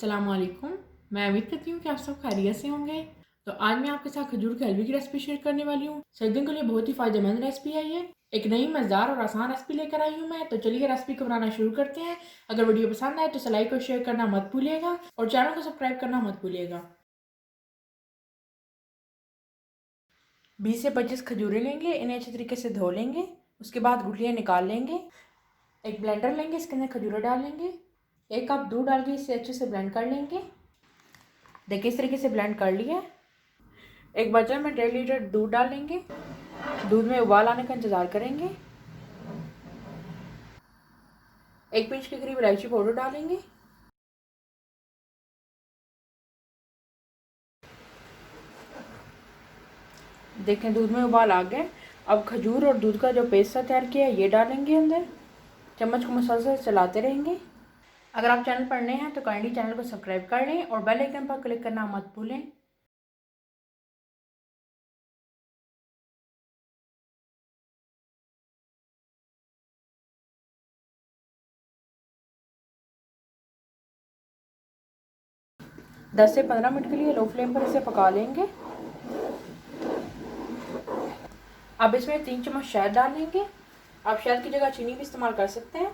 अस्सलामुअलैकुम। मैं उम्मीद करती हूँ कि आप सब खैरियत से होंगे। तो आज मैं आपके साथ खजूर के हलवे की रेसिपी शेयर करने वाली हूँ। सर्दियों के लिए बहुत ही फायदेमंद रेसिपी है ये। एक नई मज़ेदार और आसान रेसिपी लेकर आई हूँ मैं। तो चलिए रेसिपी को बनाना शुरू करते हैं। अगर वीडियो पसंद आए तो लाइक और शेयर करना मत भूलिएगा और चैनल को सब्सक्राइब करना मत भूलिएगा। 20 से 25 खजूरें लेंगे, इन्हें अच्छे तरीके से धो लेंगे। उसके बाद गुठलियाँ निकाल लेंगे। एक ब्लेंडर लेंगे, इसके अंदर खजूरें डाल लेंगे। 1 कप दूध डाल के इसे अच्छे से ब्लेंड कर लेंगे। देखिए इस तरीके से ब्लेंड कर लिया। एक बर्तन में 1.5 लीटर दूध डाल लेंगे। दूध में उबाल आने का इंतज़ार करेंगे। 1 पिंच के करीब इलायची पाउडर डालेंगे। देखें दूध में उबाल आ गए। अब खजूर और दूध का जो पेस्ट तैयार किया है ये डालेंगे अंदर। चम्मच को मसलसल चलाते रहेंगे। अगर आप चैनल पर नए हैं तो काइंडली चैनल को सब्सक्राइब कर लें और बेल आइकन पर क्लिक करना मत भूलें। दस से 15 मिनट के लिए लो फ्लेम पर इसे पका लेंगे। अब इसमें 3 चम्मच शहद डालेंगे। आप शहद की जगह चीनी भी इस्तेमाल कर सकते हैं।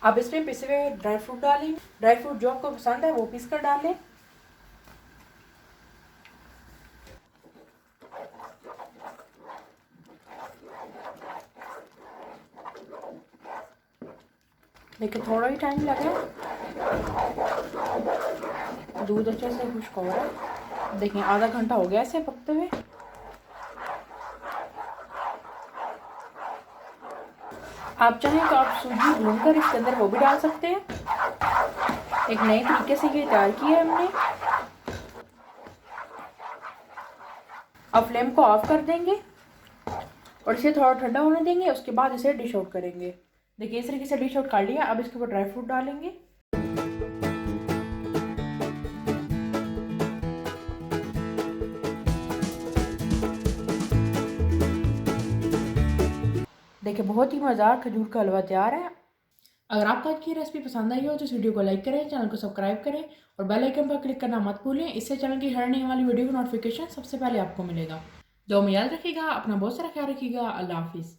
अब इसमें पिसे हुए ड्राई फ्रूट डालेंगे। ड्राई फ्रूट जो आपको पसंद है वो पीस कर डालें। देखिए थोड़ा ही टाइम लगा, दूध अच्छे से खुश्क हो रहा है। देखिए आधा घंटा हो गया इसे पकते हुए। आप चाहें तो आप सूजी भूनकर इसके अंदर वो भी डाल सकते हैं। एक नए तरीके से ये तैयार किया है हमने। अब फ्लेम को ऑफ कर देंगे और इसे थोड़ा ठंडा होने देंगे। उसके बाद इसे डिश आउट करेंगे। देखिए इस तरीके से डिश आउट कर लिया। अब इसके ऊपर ड्राई फ्रूट डालेंगे। देखिए बहुत ही मज़ेदार खजूर का हलवा तैयार है। अगर आपको आज की रेसिपी पसंद आई हो तो इस वीडियो को लाइक करें, चैनल को सब्सक्राइब करें और बेल आइकन पर क्लिक करना मत भूलें। इससे चैनल की हर आने वाली वीडियो का नोटिफिकेशन सबसे पहले आपको मिलेगा। जो में याद रखिएगा, अपना बहुत सारा ख्याल रखिएगा। अल्लाह हाफिज़।